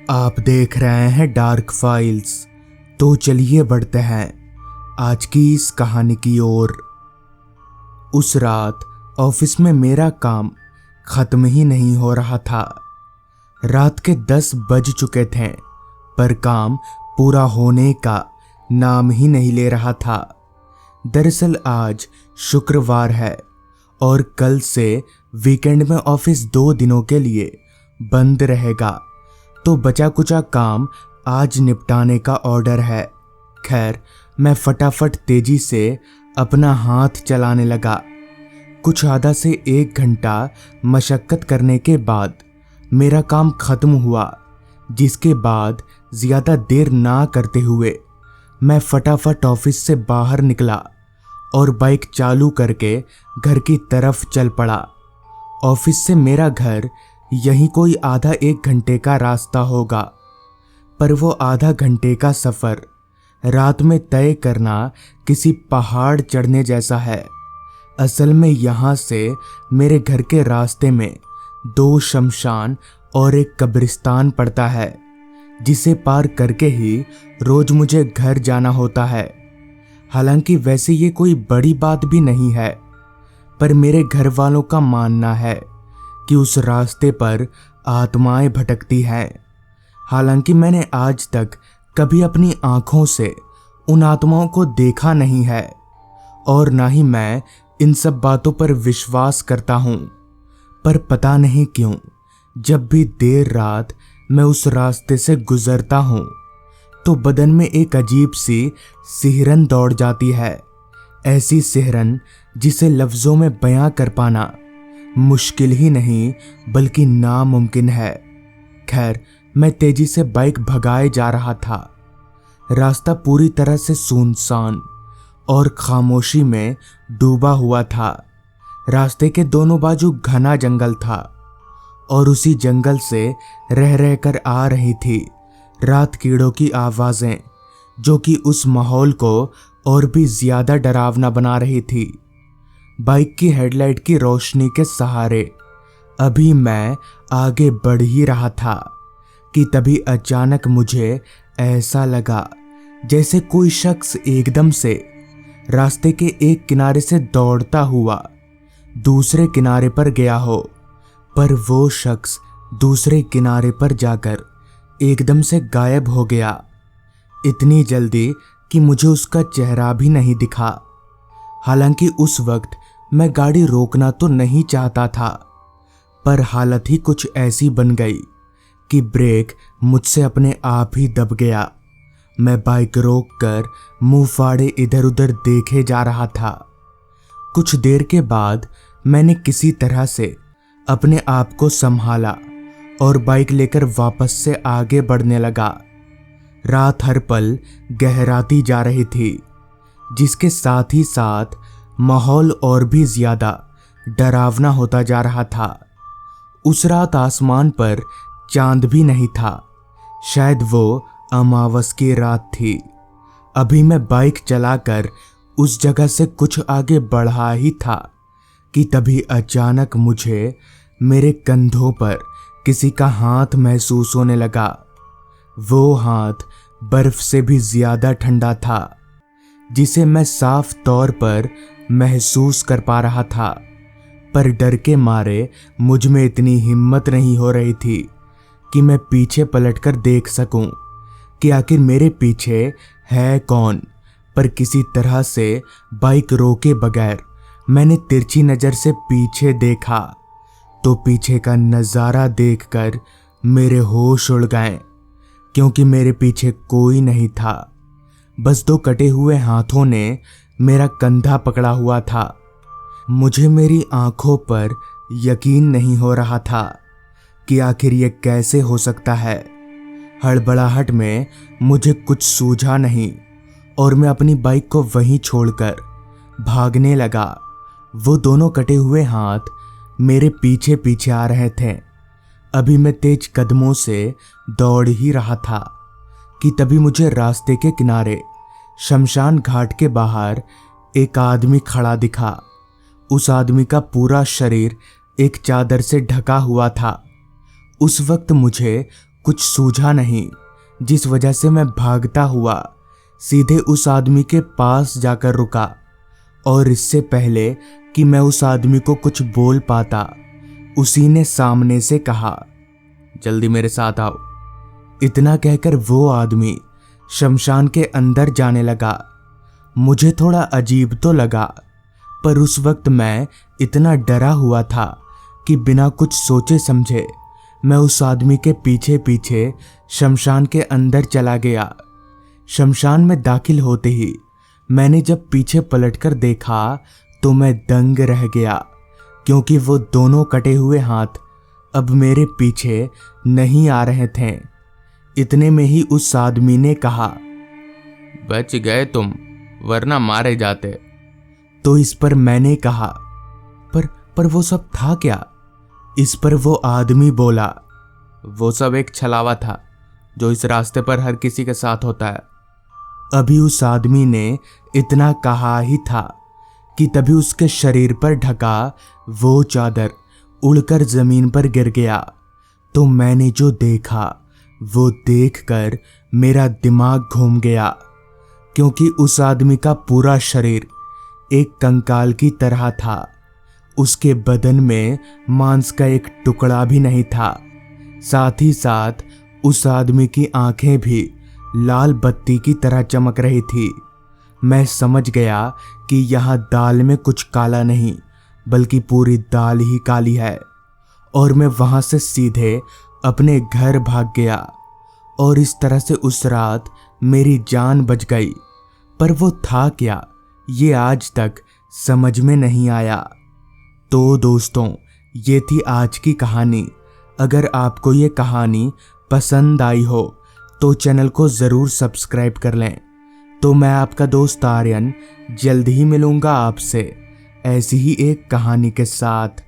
आप देख रहे हैं डार्क फाइल्स। तो चलिए बढ़ते हैं आज की इस कहानी की ओर। उस रात ऑफिस में मेरा काम खत्म ही नहीं हो रहा था। रात के 10 बज चुके थे पर काम पूरा होने का नाम ही नहीं ले रहा था। दरअसल आज शुक्रवार है और कल से वीकेंड में ऑफिस 2 दिनों के लिए बंद रहेगा, तो बचा कुचा काम आज निपटाने का ऑर्डर है। खैर, मैं फटाफट तेजी से अपना हाथ चलाने लगा। कुछ आधा से 1 घंटा मशक्कत करने के बाद मेरा काम खत्म हुआ, जिसके बाद ज़्यादा देर ना करते हुए मैं फटाफट ऑफिस से बाहर निकला और बाइक चालू करके घर की तरफ चल पड़ा। ऑफिस से मेरा घर यहीं कोई आधा 1 घंटे का रास्ता होगा, पर वो आधा घंटे का सफ़र रात में तय करना किसी पहाड़ चढ़ने जैसा है। असल में यहाँ से मेरे घर के रास्ते में 2 शमशान और एक कब्रिस्तान पड़ता है, जिसे पार करके ही रोज मुझे घर जाना होता है। हालांकि वैसे ये कोई बड़ी बात भी नहीं है, पर मेरे घर वालों का मानना है कि उस रास्ते पर आत्माएं भटकती हैं। हालांकि मैंने आज तक कभी अपनी आंखों से उन आत्माओं को देखा नहीं है और ना ही मैं इन सब बातों पर विश्वास करता हूँ, पर पता नहीं क्यों जब भी देर रात मैं उस रास्ते से गुजरता हूँ तो बदन में एक अजीब सी सिहरन दौड़ जाती है। ऐसी सिहरन जिसे लफ्ज़ों में बयां कर पाना मुश्किल ही नहीं बल्कि नामुमकिन है। खैर, मैं तेजी से बाइक भगाए जा रहा था। रास्ता पूरी तरह से सुनसान और खामोशी में डूबा हुआ था। रास्ते के दोनों बाजू घना जंगल था और उसी जंगल से रह रह कर आ रही थी रात कीड़ों की आवाज़ें, जो कि उस माहौल को और भी ज़्यादा डरावना बना रही थी। बाइक की हेडलाइट की रोशनी के सहारे अभी मैं आगे बढ़ ही रहा था कि तभी अचानक मुझे ऐसा लगा जैसे कोई शख्स एकदम से रास्ते के एक किनारे से दौड़ता हुआ दूसरे किनारे पर गया हो, पर वो शख्स दूसरे किनारे पर जाकर एकदम से गायब हो गया। इतनी जल्दी कि मुझे उसका चेहरा भी नहीं दिखा। हालांकि उस वक्त मैं गाड़ी रोकना तो नहीं चाहता था, पर हालत ही कुछ ऐसी बन गई कि ब्रेक मुझसे अपने आप ही दब गया। मैं बाइक रोककर मुंह फाड़े इधर उधर देखे जा रहा था। कुछ देर के बाद मैंने किसी तरह से अपने आप को संभाला और बाइक लेकर वापस से आगे बढ़ने लगा। रात हर पल गहराती जा रही थी, जिसके साथ ही साथ माहौल और भी ज्यादा डरावना होता जा रहा था। उस रात आसमान पर चांद भी नहीं था, शायद वो अमावस की रात थी। अभी मैं बाइक चलाकर उस जगह से कुछ आगे बढ़ा ही था कि तभी अचानक मुझे मेरे कंधों पर किसी का हाथ महसूस होने लगा। वो हाथ बर्फ से भी ज्यादा ठंडा था, जिसे मैं साफ तौर पर महसूस कर पा रहा था, पर डर के मारे मुझ में इतनी हिम्मत नहीं हो रही थी कि मैं पीछे पलटकर देख सकूं कि आखिर मेरे पीछे है कौन। पर किसी तरह से बाइक रोके बगैर मैंने तिरछी नज़र से पीछे देखा तो पीछे का नज़ारा देखकर मेरे होश उड़ गए, क्योंकि मेरे पीछे कोई नहीं था। बस 2 कटे हुए हाथों ने मेरा कंधा पकड़ा हुआ था। मुझे मेरी आंखों पर यकीन नहीं हो रहा था कि आखिर ये कैसे हो सकता है। हड़बड़ाहट में मुझे कुछ सूझा नहीं और मैं अपनी बाइक को वहीं छोड़कर भागने लगा। वो दोनों कटे हुए हाथ मेरे पीछे पीछे आ रहे थे। अभी मैं तेज कदमों से दौड़ ही रहा था कि तभी मुझे रास्ते के किनारे शमशान घाट के बाहर एक आदमी खड़ा दिखा। उस आदमी का पूरा शरीर एक चादर से ढका हुआ था। उस वक्त मुझे कुछ सूझा नहीं, जिस वजह से मैं भागता हुआ सीधे उस आदमी के पास जाकर रुका। और इससे पहले कि मैं उस आदमी को कुछ बोल पाता, उसी ने सामने से कहा, जल्दी मेरे साथ आओ। इतना कहकर वो आदमी शमशान के अंदर जाने लगा। मुझे थोड़ा अजीब तो लगा, पर उस वक्त मैं इतना डरा हुआ था कि बिना कुछ सोचे समझे मैं उस आदमी के पीछे पीछे शमशान के अंदर चला गया। शमशान में दाखिल होते ही मैंने जब पीछे पलटकर देखा तो मैं दंग रह गया, क्योंकि वो दोनों कटे हुए हाथ अब मेरे पीछे नहीं आ रहे थे। इतने में ही उस आदमी ने कहा, बच गए तुम, वरना मारे जाते। तो इस पर मैंने कहा, पर वो सब था क्या? इस पर वो आदमी बोला, वो सब एक छलावा था जो इस रास्ते पर हर किसी के साथ होता है। अभी उस आदमी ने इतना कहा ही था कि तभी उसके शरीर पर ढका वो चादर उड़कर जमीन पर गिर गया। तो मैंने जो देखा वो देखकर मेरा दिमाग घूम गया, क्योंकि उस आदमी का पूरा शरीर एक कंकाल की तरह था। उसके बदन में मांस का एक टुकड़ा भी नहीं था। साथ ही साथ उस आदमी की आंखें भी लाल बत्ती की तरह चमक रही थी। मैं समझ गया कि यहाँ दाल में कुछ काला नहीं, बल्कि पूरी दाल ही काली है। और मैं वहां से सीधे अपने घर भाग गया, और इस तरह से उस रात मेरी जान बच गई। पर वो था क्या, ये आज तक समझ में नहीं आया। तो दोस्तों, ये थी आज की कहानी। अगर आपको ये कहानी पसंद आई हो तो चैनल को ज़रूर सब्सक्राइब कर लें। तो मैं आपका दोस्त आर्यन जल्द ही मिलूंगा आपसे ऐसी ही एक कहानी के साथ।